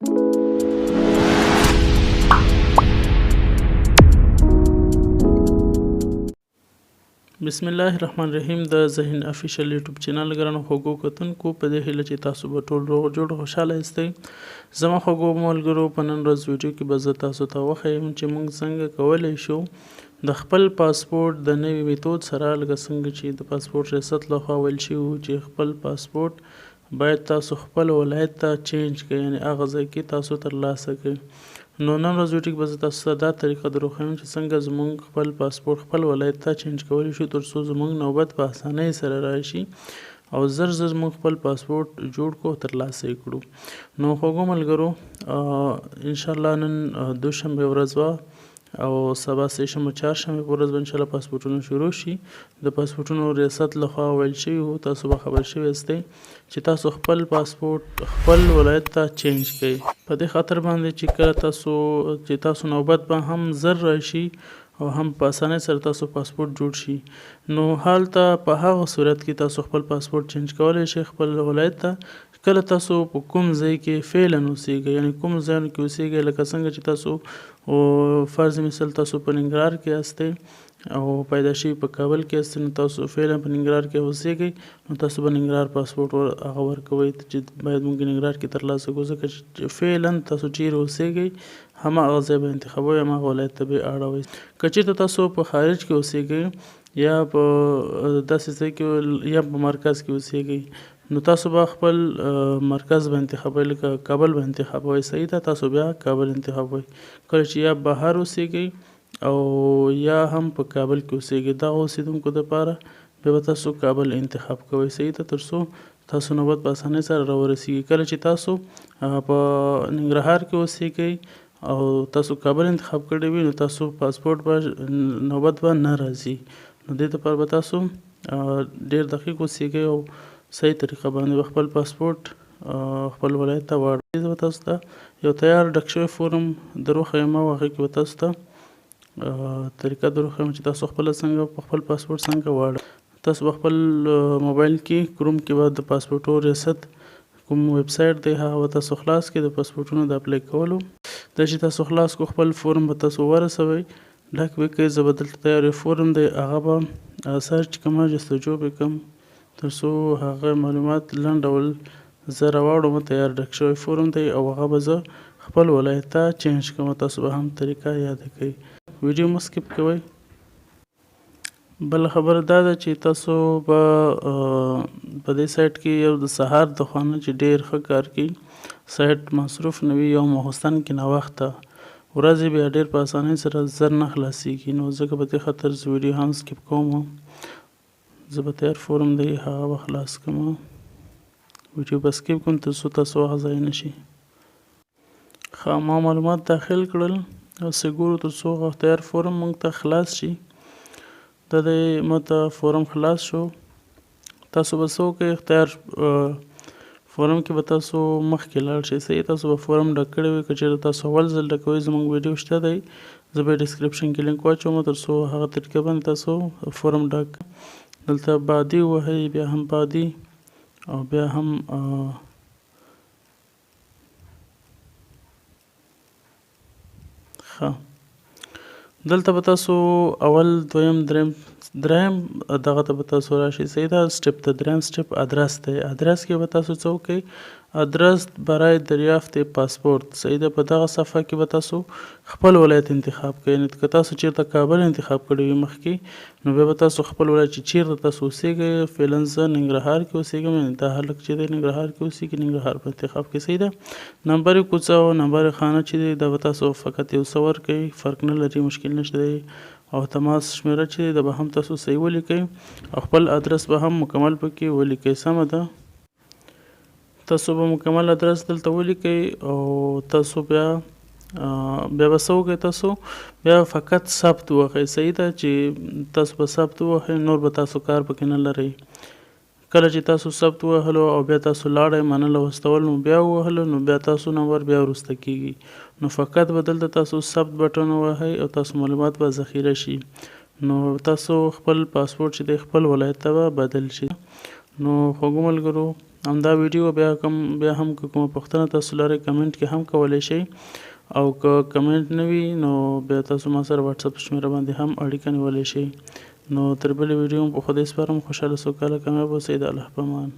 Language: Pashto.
بسم الله الرحمن الرحیم د ذهین افیشل یوټیوب چینل ګرانو خوږو کتونکو په دې هیله چې تاسو به ټول روغ جوړ خوشحاله یاستئ. زما خوږو ملګرو په نن ورځ ویډیو کې به زه تاسو ته وښیم چې موږ څنګه کولی شو د خپل پاسپورت د نوي میتود سره لکه څنګه چې د پاسپورت ریاست لخوا ویل شوي چې خپل پاسپورت باید تاسو خپل ولایت ته چینج کړئ، یعنې هغه ځای کې تاسو ترلاسه کړئ. نو نن ورځ ویډیو کې به زه تاسو ته دا طریقه در وښیم چې څنګه زموږ خپل پاسپورت خپل ولایت ته چینج کولی شو تر څو زموږ نوبت په اسانۍ سره راشي او زر زموږ خپل پاسپورت جوړ کړو ترلاسه یې کړو. نو خوږو ملګرو انشاءالله نن دوشنبه ورځ وه او سبا سه شنبه چهارشنبه په ورځ به انشاءالله پاسپورټونه شروع شي. د پاسپورټونو ریاست لخوا ویل شوي وو، تاسو به خبر شوي یاستئ چې تاسو خپل پاسپورت خپل ولایت ته چینج کړئ. په دې خاطر باندې چې کله تاسو نوبت به هم زر راشي او هم په اسانۍ سره تاسو پاسپورت جوړ شي، نو هلته په هغه صورت کې تاسو خپل پاسپورت چینج کولی شئ خپل ولایت ته. کله تاسو په کوم ځای کې فعلا اوسیږئ، یعنې کوم ځایونو کې اوسیږئ، لکه څنګه چې تاسو فرض مثال تاسو په ننګرهار کې یاستئ او پیدا شوي په کابل کې یاستئ، نو تاسو فعلا په ننګرهار کې اوسیږئ، نو تاسو به ننګرهار پاسپورت هغه ورکوئ چې باید موږ ننګرهار کې ترلاسه کړو، ځکه چې فعلا تاسو چیرې اوسیږئ هماغه ځای به انتخابوئ، هماغه ولایت ته به اړوئ. که چېرته تاسو په خارج کې اوسیږئ یا په داسې ځای کې یا په مرکز کې اوسیږئ، نو تاسو به خپل مرکز به انتخابوئ، لکه کابل به انتخابوئ، صحیح ده، تاسو بیا کابل انتخابوئ. کله چې یا بهر اوسیږئ او یا هم په کابل کې اوسیږئ، دغه اوسیدونکو دپاره بیا به تاسو کابل انتخاب کوئ، صحیح ده، تر څو تاسو نوبت په اسانۍ سره راورسیږي. کله چې تاسو په ننګرهار کې اوسیږئ او تاسو کابل انتخاب کړی وي، نو تاسو پاسپورت به نوبت به نه راځي، نو دې دپاره به تاسو ډېر دقیق اوسیږئ او صحیح طریقه باندې به خپل پاسپورت خپل ولایت ته واړوئ. زه به تاسو ته یو تیار ډک شوی فورم در وښیم او هغې کې به تاسو ته طریقه در وښیم چې تاسو خپله څنګه په خپل پاسپورت څنګه واړوئ. تاسو به خپل موبایل کې کروم کې به د پاسپورټو ریاست کوم ویب سایټ دی هغه به تاسو خلاص کړئ د پاسپورټونو د اپلای کولو. دا چې تاسو خلاص کړو خپل فورم به تاسو ورسوئ، ډک به یې کړئ. زه به دلته تیار یو فورم دی هغه به سرچ کړم، جستجو به کړم تر څو هغه معلومات لنډ ډول زه راواړوم. تیار ډک شوی فورم دی او هغه به زه خپل ولایت ته چینج کوم. تاسو به هم طریقه یاده کړئ، ویډیو مه سکپ کوئ. بله خبره دا ده چې تاسو به په دې سایټ کې یو د سهار د خوا نه چې ډېر ښه کار کوي، سایټ مصروف نه وي، یو ماخوستن کې ناوخته ورځې بیا ډېر په اسانۍ سره زر نه خلاصیږي، نو ځکه په دې خاطر زه ویډیو هم سکپ کوم. زه به تیار فورم دی هغه به خلاص کړم، ویډیو به سکپ کړم تر څو تاسو وخت ضایع نه شي. ښه، ما معلومات داخل کړل او څه ګورو تر څو هغه تیار فورم موږ ته خلاص شي. دا دی موږ ته فورم خلاص شو. تاسو به څه وکړئ، اختیار فورم کې به تاسو مخکې لاړ شئ، صحیح، تاسو به فورم ډک کړی وي. که چېرته تاسو اول ځل ډکوئ زموږ ویډیو شته دی، زه به یې ډسکرپشن کې لینک واچوم تر څو هغه طریقه باندې تاسو فورم ډک. دلته بعدي ووهئ، بیا هم بعدي او بیا هم ښه. دلته به تاسو اول دویم دریم دغه ته به تاسو راشئ، صحیح ده، سټپ ته دریم سټپ ادرس دی. ادرس کې به تاسو څه وکړئ، ادرس برای دریافت پاسپورت، صحیح ده. په دغه صفحه کې به تاسو خپل ولایت انتخاب کړئ، یعنې که تاسو چېرته کابل انتخاب کړی وي مخکې، نو بیا به تاسو خپل ولایت چې چېرته تاسو اوسیږئ، فعلا زه ننګرهار کې اوسیږم، یعنې دا هلک چې دی ننګرهار کې اوسیږي، ننګرهار په انتخاب کړئ، صحیح ده. نمبر کوڅه او نمبر خانه چې دی دا به تاسو فقط یو څه ورکوئ، فرق نه لري، مشکل نشته دی. او تماس شمیره چې دی دا به هم تاسو صحیح ولیکئ او خپل ادرس به هم مکمل پکې ولیکئ، سمه ده. تاسو به مکمل ادرس دلته ولیکئ او تاسو بیا به څه وکړئ، تاسو بیا فقط ثبت ووهئ، صحیح ده، چې تاسو به ثبت ووهئ، نور به تاسو کار پکې نه لرئ. کله چې تاسو ثبت ووهلو او بیا تاسو لاړئ منل او استول، نو بیا ووهلو، نو بیا تاسو نمبر بیا وروسته کیږي، نو فقط به دلته تاسو ثبت بټن ووهئ او تاسو معلومات به ذخیره شي، نو تاسو خپل پاسپورت چې دی خپل ولایت ته به بدل شي. نو خوږو ملګرو همدا ویډیو بیا هم که کومه پوښتنه تاسو لرئ کمنټ کې هم کولی شئ او که کمنټ نه وي نو بیا تاسو ما سره واتساپ شمیره باندې هم اړیکه نیولی شئ. نو تر بلې ویډیو په خدای سپارم. خوشحاله سوکاله کامیاب اوسئ. د الله په امان.